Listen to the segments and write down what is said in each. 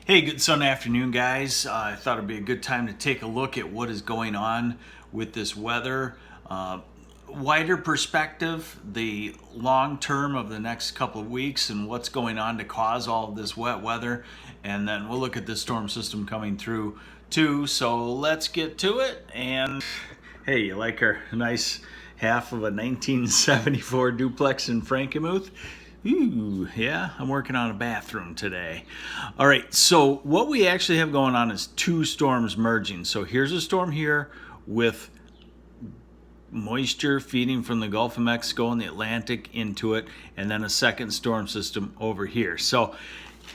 Hey, good Sunday afternoon, guys. I thought it'd be a good time to take a look at what is going on with this weather. Wider perspective, the long term of the next couple of weeks and what's going on to cause all of this wet weather. And then we'll look at the storm system coming through too. So let's get to it. And hey, you like our nice half of a 1974 duplex in Frankenmuth? Ooh, yeah, I'm working on a bathroom today. All right, so what we actually have going on is two storms merging. So here's a storm here with moisture feeding from the Gulf of Mexico and the Atlantic into it, and then a second storm system over here. So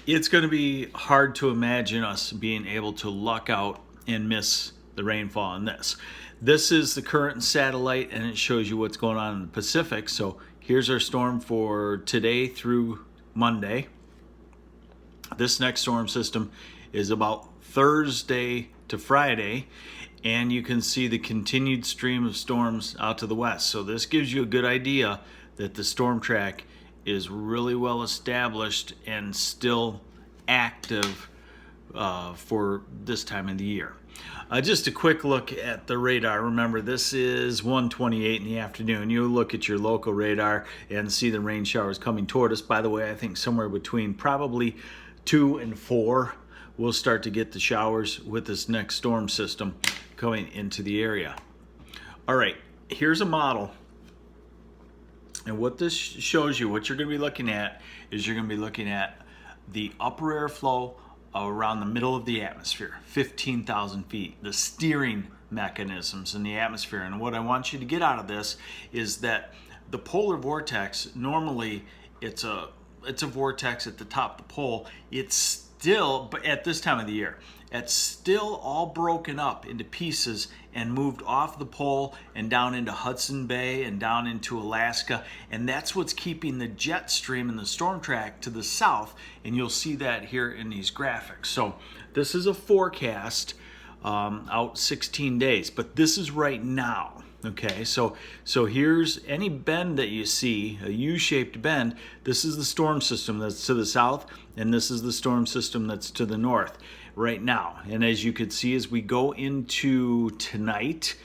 it's going to be hard to imagine us being able to luck out and miss the rainfall on this. This is the current satellite, and it shows you what's going on in the Pacific. So here's our storm for today through Monday. This next storm system is about Thursday to Friday, and you can see the continued stream of storms out to the west. So this gives you a good idea that the storm track is really well established and still active for this time of the year. Just a quick look at the radar. Remember, this is 1:28 in the afternoon. You look at your local radar and see the rain showers coming toward us. By the way, I think somewhere between probably 2 and 4 we'll start to get the showers with this next storm system coming into the area. All right, here's a model. And what this shows you, what you're going to be looking at, is you're going to be looking at the upper airflow around the middle of the atmosphere, 15,000 feet, the steering mechanisms in the atmosphere. And what I want you to get out of this is that the polar vortex, normally it's a vortex at the top of the pole. It's still, but at this time of the year, it's still all broken up into pieces and moved off the pole and down into Hudson Bay and down into Alaska. And that's what's keeping the jet stream and the storm track to the south. And you'll see that here in these graphics. So this is a forecast out 16 days, but this is right now. Okay, so here's any bend that you see, a U-shaped bend. This is the storm system that's to the south, and this is the storm system that's to the north right now. And as you can see, as we go into tonight,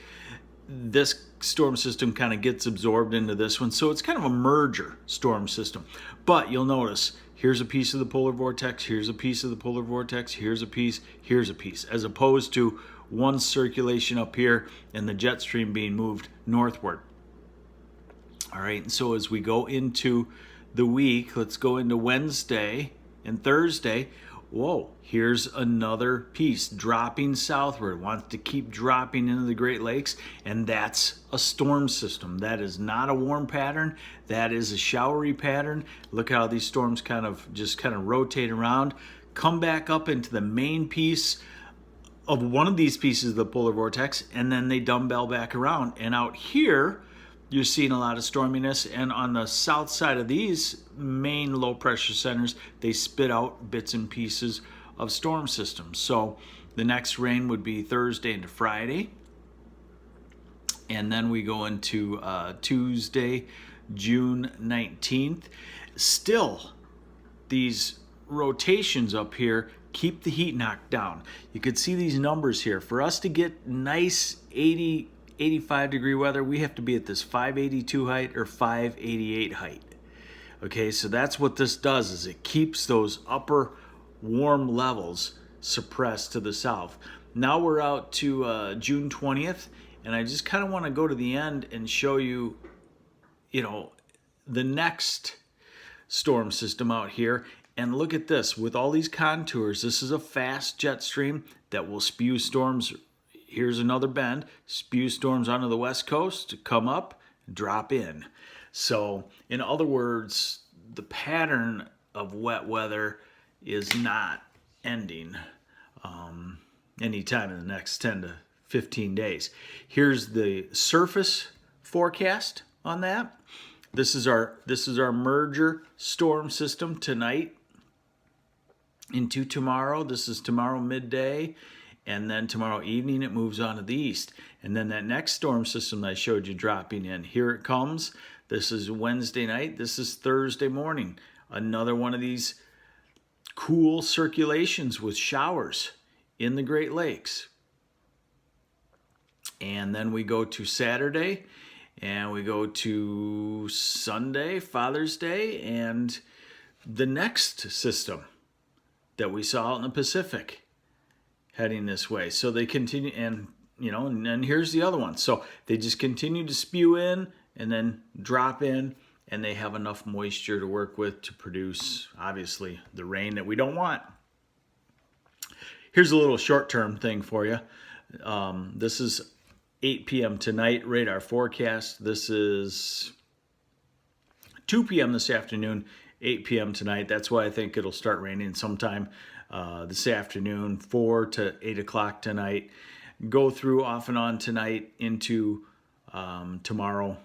this storm system kind of gets absorbed into this one. So it's kind of a merger storm system. But you'll notice, here's a piece of the polar vortex, here's a piece of the polar vortex, here's a piece, as opposed to one circulation up here and the jet stream being moved northward. All right, and so as we go into the week, let's go into Wednesday and Thursday. Whoa, here's another piece dropping southward. Wants to keep dropping into the Great Lakes, and that's a storm system. That is not a warm pattern. That is a showery pattern. Look how these storms kind of rotate around, come back up into the main piece of one of these pieces of the polar vortex, and then they dumbbell back around. And out here, you're seeing a lot of storminess, and on the south side of these main low pressure centers, they spit out bits and pieces of storm systems. So the next rain would be Thursday into Friday, and then we go into Tuesday, June 19th. Still, these rotations up here keep the heat knocked down. You could see these numbers here. For us to get nice 80, 85 degree weather, we have to be at this 582 height or 588 height. Okay, so that's what this does, is it keeps those upper warm levels suppressed to the south. Now we're out to June 20th, and I just kind of want to go to the end and show you, the next storm system out here. And look at this, with all these contours, this is a fast jet stream that will spew storms. Here's another bend, spew storms onto the west coast to come up, drop in. So in other words, the pattern of wet weather is not ending anytime in the next 10 to 15 days. Here's the surface forecast on that. This is our merger storm system tonight into tomorrow. This is tomorrow midday, and then tomorrow evening it moves on to the east. And then that next storm system that I showed you dropping in, here it comes. This is Wednesday night. This is Thursday morning. Another one of these cool circulations with showers in the Great Lakes. And then we go to Saturday, and we go to Sunday, Father's Day, and the next system that we saw out in the Pacific heading this way. So they continue, and and here's the other one. So they just continue to spew in and then drop in, and they have enough moisture to work with to produce, obviously, the rain that we don't want. Here's a little short-term thing for you. This is 8 p.m. tonight, radar forecast. This is 2 p.m. this afternoon, 8 p.m. tonight. That's why I think it'll start raining sometime this afternoon, 4 to 8 o'clock tonight. Go through off and on tonight into tomorrow,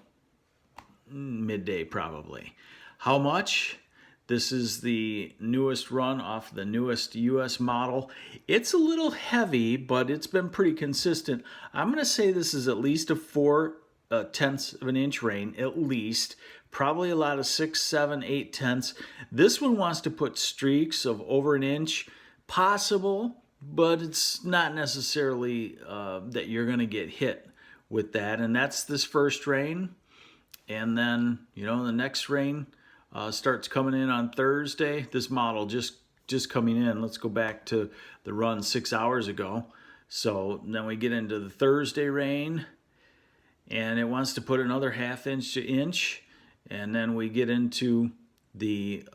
midday probably. How much? This is the newest run off the newest US model. It's a little heavy, but it's been pretty consistent. I'm going to say this is at least a 4/10 of an inch rain, at least. Probably a lot of 6, 7, 8/10. This one wants to put streaks of over an inch, possible, but it's not necessarily that you're going to get hit with that. And that's this first rain. And then, the next rain starts coming in on Thursday. This model just coming in. Let's go back to the run 6 hours ago. So then we get into the Thursday rain, and it wants to put another 1/2 inch to inch. And then we get into the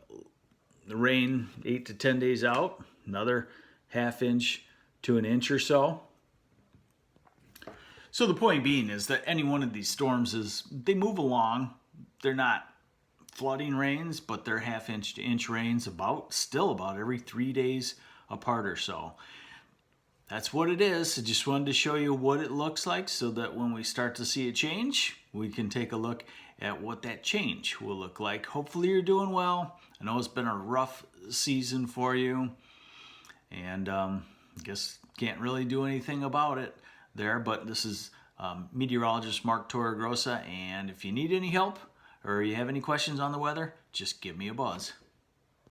rain 8 to 10 days out, another 1/2 inch to an inch or so. So the point being is that any one of these storms they move along. They're not flooding rains, but they're 1/2 inch to inch rains still about every 3 days apart or so. That's what it is. I just wanted to show you what it looks like so that when we start to see a change, we can take a look at what that change will look like. Hopefully you're doing well. I know it's been a rough season for you, and I guess can't really do anything about it there, but this is meteorologist Mark Torregrossa, and if you need any help or you have any questions on the weather, just give me a buzz.